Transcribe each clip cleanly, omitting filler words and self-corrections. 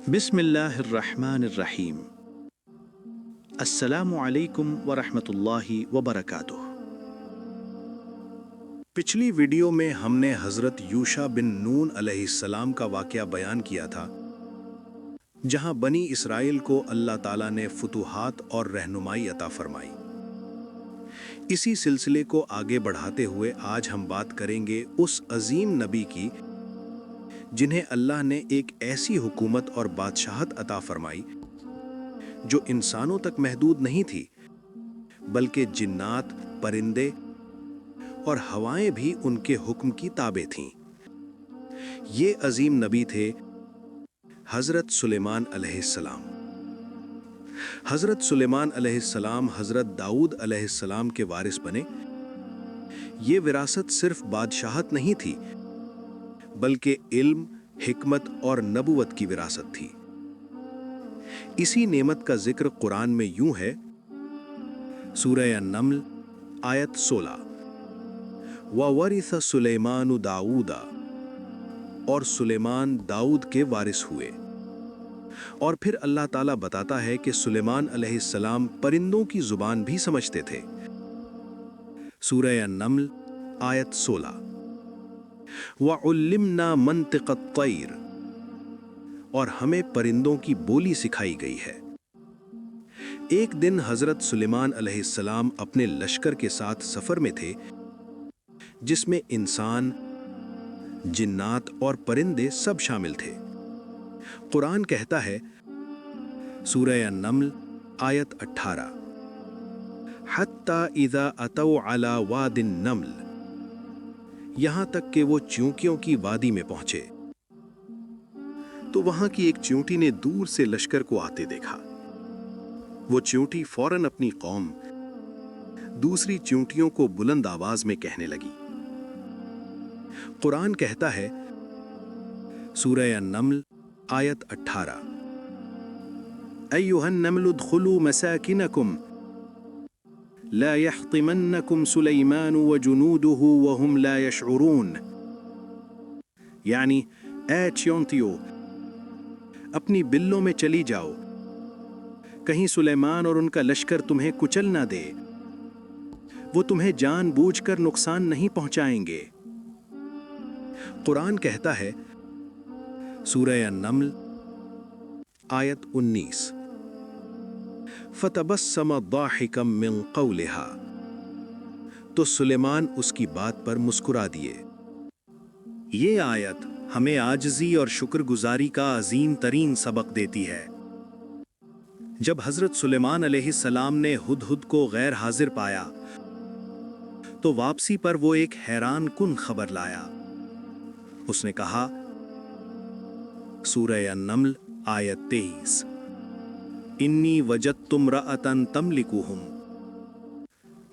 بسم اللہ الرحمن الرحیم۔ السلام علیکم ورحمۃ اللہ وبرکاتہ۔ پچھلی ویڈیو میں ہم نے حضرت یوشع بن نون علیہ السلام کا واقعہ بیان کیا تھا، جہاں بنی اسرائیل کو اللہ تعالیٰ نے فتوحات اور رہنمائی عطا فرمائی۔ اسی سلسلے کو آگے بڑھاتے ہوئے آج ہم بات کریں گے اس عظیم نبی کی جنہیں اللہ نے ایک ایسی حکومت اور بادشاہت عطا فرمائی جو انسانوں تک محدود نہیں تھی، بلکہ جنات، پرندے اور ہوائیں بھی ان کے حکم کی تابع تھیں۔ یہ عظیم نبی تھے حضرت سلیمان علیہ السلام۔ حضرت سلیمان علیہ السلام حضرت داؤد علیہ السلام کے وارث بنے۔ یہ وراثت صرف بادشاہت نہیں تھی، بلکہ علم، حکمت اور نبوت کی وراثت تھی۔ اسی نعمت کا ذکر قرآن میں یوں ہے، سورہ النمل آیت 16، وَوَرِثَ سُلَيْمَانُ دَاؤُودَ، اور سلیمان داؤد کے وارث ہوئے۔ اور پھر اللہ تعالیٰ بتاتا ہے کہ سلیمان علیہ السلام پرندوں کی زبان بھی سمجھتے تھے۔ سورہ النمل آیت 16، وَعُلِّمْنَا مَنْطِقَ الطَّيْرِ، اور ہمیں پرندوں کی بولی سکھائی گئی ہے۔ ایک دن حضرت سلیمان علیہ السلام اپنے لشکر کے ساتھ سفر میں تھے، جس میں انسان، جنات اور پرندے سب شامل تھے۔ قرآن کہتا ہے، سورہ النمل آیت 18، حَتَّى إِذَا أَتَوْا عَلَى وَادِ النَّمْلِ، یہاں تک کہ وہ چیونٹیوں کی وادی میں پہنچے تو وہاں کی ایک چیونٹی نے دور سے لشکر کو آتے دیکھا۔ وہ چیونٹی فوراً اپنی قوم، دوسری چیونٹیوں کو بلند آواز میں کہنے لگی۔ قرآن کہتا ہے، سورہ النمل آیت 18، ایھا النمل ادخلوا مساکنکم لا يحطمنکم سلیمان وجنودہ وہم لا یشعرون، یعنی اے چیونٹیوں، اپنی بلوں میں چلی جاؤ، کہیں سلیمان اور ان کا لشکر تمہیں کچل نہ دے، وہ تمہیں جان بوجھ کر نقصان نہیں پہنچائیں گے۔ قرآن کہتا ہے، سورہ النمل آیت 19، فَتَبَسَّمَ ضَاحِكًا مِّن قَوْلِهَا، تو سلیمان اس کی بات پر مسکرا دیے۔ یہ آیت ہمیں عاجزی اور شکر گزاری کا عظیم ترین سبق دیتی ہے۔ جب حضرت سلیمان علیہ السلام نے ہدہد کو غیر حاضر پایا تو واپسی پر وہ ایک حیران کن خبر لایا۔ اس نے کہا، سورہ النمل آیت 23، انی وجدت امرأۃ تملکہم،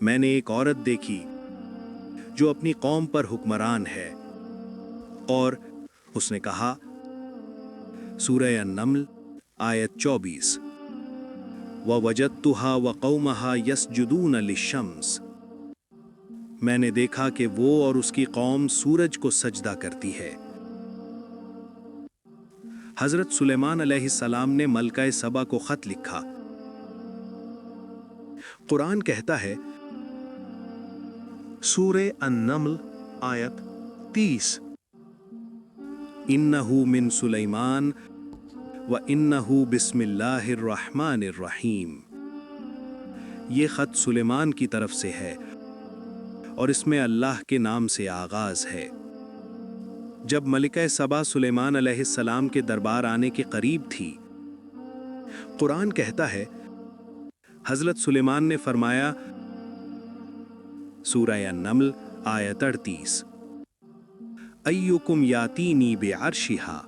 میں نے ایک عورت دیکھی جو اپنی قوم پر حکمران ہے۔ اور اس نے کہا، سورہ النمل آیت 24، وَوَجَدتُّهَا وَقَوْمَهَا يَسْجُدُونَ لِلشَّمْسِ، میں نے دیکھا کہ وہ اور اس کی قوم سورج کو سجدہ کرتی ہے۔ حضرت سلیمان علیہ السلام نے ملکہ سبا کو خط لکھا۔ قرآن کہتا ہے، سورہ النمل آیت 30، انہ من سلیمان وانہ بسم اللہ الرحمن الرحیم، یہ خط سلیمان کی طرف سے ہے اور اس میں اللہ کے نام سے آغاز ہے۔ جب ملکہ سبا سلیمان علیہ السلام کے دربار آنے کے قریب تھی، قرآن کہتا ہے، حضرت سلیمان نے فرمایا، سورہ النمل آیت 38، ایکم یاتینی بعرشہا،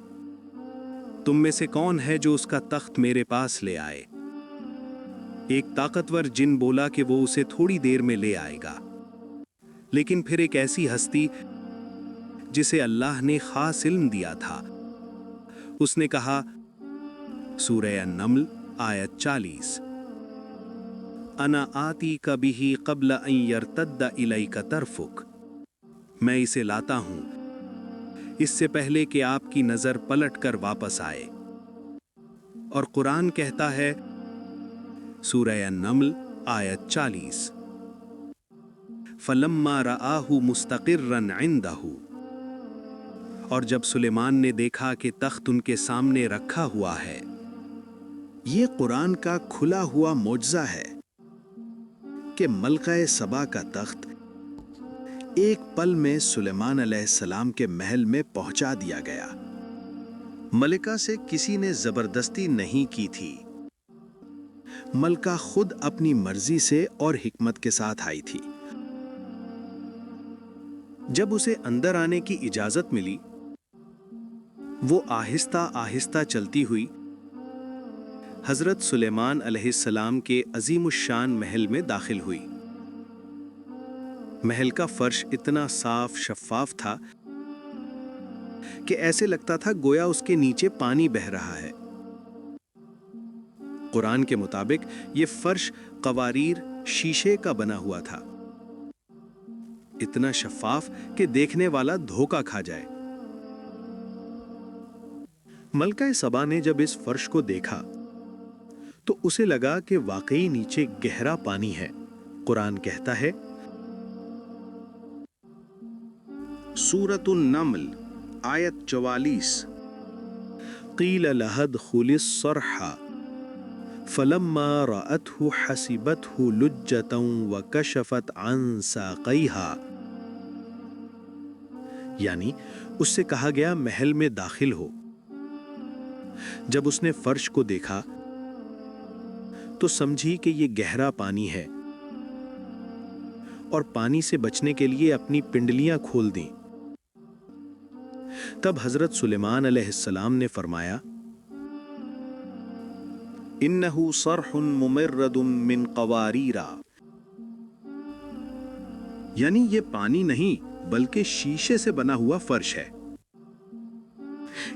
تم میں سے کون ہے جو اس کا تخت میرے پاس لے آئے؟ ایک طاقتور جن بولا کہ وہ اسے تھوڑی دیر میں لے آئے گا، لیکن پھر ایک ایسی ہستی جسے اللہ نے خاص علم دیا تھا، اس نے کہا، سورہ النمل آیت 40، انا آتیک بہ قبل ان یرتد الیک طرفک، میں اسے لاتا ہوں اس سے پہلے کہ آپ کی نظر پلٹ کر واپس آئے۔ اور قرآن کہتا ہے سورہ النمل آیت 40 فَلَمَّا رَآهُ مُسْتَقِرًّا عِندَهُ، اور جب سلیمان نے دیکھا کہ تخت ان کے سامنے رکھا ہوا ہے۔ یہ قرآن کا کھلا ہوا معجزہ ہے کہ ملکہ سبا کا تخت ایک پل میں سلیمان علیہ السلام کے محل میں پہنچا دیا گیا۔ ملکہ سے کسی نے زبردستی نہیں کی تھی، ملکہ خود اپنی مرضی سے اور حکمت کے ساتھ آئی تھی۔ جب اسے اندر آنے کی اجازت ملی، وہ آہستہ آہستہ چلتی ہوئی حضرت سلیمان علیہ السلام کے عظیم الشان محل میں داخل ہوئی۔ محل کا فرش اتنا صاف شفاف تھا کہ ایسے لگتا تھا گویا اس کے نیچے پانی بہہ رہا ہے۔ قرآن کے مطابق یہ فرش قواریر شیشے کا بنا ہوا تھا، اتنا شفاف کہ دیکھنے والا دھوکا کھا جائے۔ ملکہ سبا نے جب اس فرش کو دیکھا تو اسے لگا کہ واقعی نیچے گہرا پانی ہے۔ قرآن کہتا ہے سورۃ النمل آیت 44 قیل لها ادخلی الصرح فلما رأته حسبته لجة وكشفت عن ساقيها، یعنی اس سے کہا گیا محل میں داخل ہو۔ جب اس نے فرش کو دیکھا تو سمجھی کہ یہ گہرا پانی ہے اور پانی سے بچنے کے لیے اپنی پنڈلیاں کھول دیں۔ تب حضرت سلیمان علیہ السلام نے فرمایا انہ صرح ممرد من قواریرا، یعنی یہ پانی نہیں بلکہ شیشے سے بنا ہوا فرش ہے۔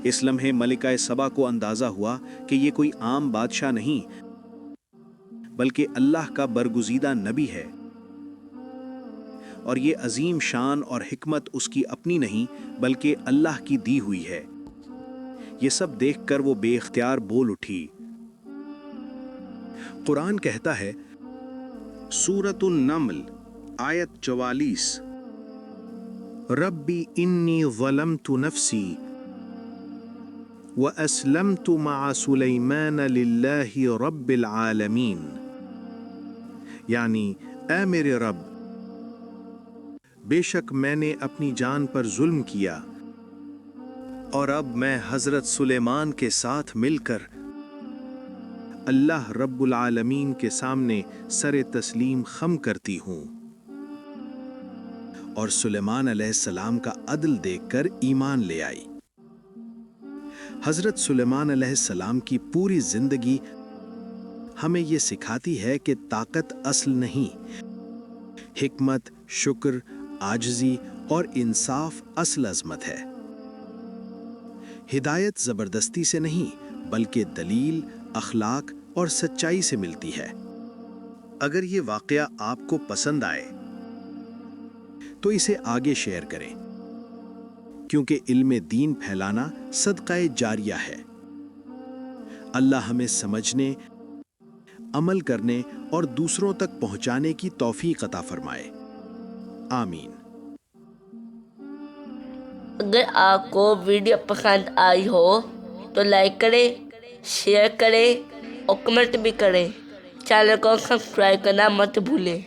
اس لمحے ملکہ سبا کو اندازہ ہوا کہ یہ کوئی عام بادشاہ نہیں بلکہ اللہ کا برگزیدہ نبی ہے، اور یہ عظیم شان اور حکمت اس کی اپنی نہیں بلکہ اللہ کی دی ہوئی ہے۔ یہ سب دیکھ کر وہ بے اختیار بول اٹھی۔ قرآن کہتا ہے سورۃ النمل آیت 44 ربی انی ظلمت نفسی واسلمت مع سلیمان للہ رب العالمین، یعنی اے میرے رب، بے شک میں نے اپنی جان پر ظلم کیا اور اب میں حضرت سلیمان کے ساتھ مل کر اللہ رب العالمین کے سامنے سر تسلیم خم کرتی ہوں۔ اور سلیمان علیہ السلام کا عدل دیکھ کر ایمان لے آئی۔ حضرت سلیمان علیہ السلام کی پوری زندگی ہمیں یہ سکھاتی ہے کہ طاقت اصل نہیں، حکمت، شکر، عاجزی اور انصاف اصل عظمت ہے۔ ہدایت زبردستی سے نہیں بلکہ دلیل، اخلاق اور سچائی سے ملتی ہے۔ اگر یہ واقعہ آپ کو پسند آئے تو اسے آگے شیئر کریں، کیونکہ علم دین پھیلانا صدقہ جاریہ ہے۔ اللہ ہمیں سمجھنے، عمل کرنے اور دوسروں تک پہنچانے کی توفیق عطا فرمائے، آمین۔ اگر آپ کو ویڈیو پسند آئی ہو تو لائک کریں، شیئر کریں اور کمنٹ بھی کریں۔ چینل کو سبسکرائب کرنا مت بھولیں۔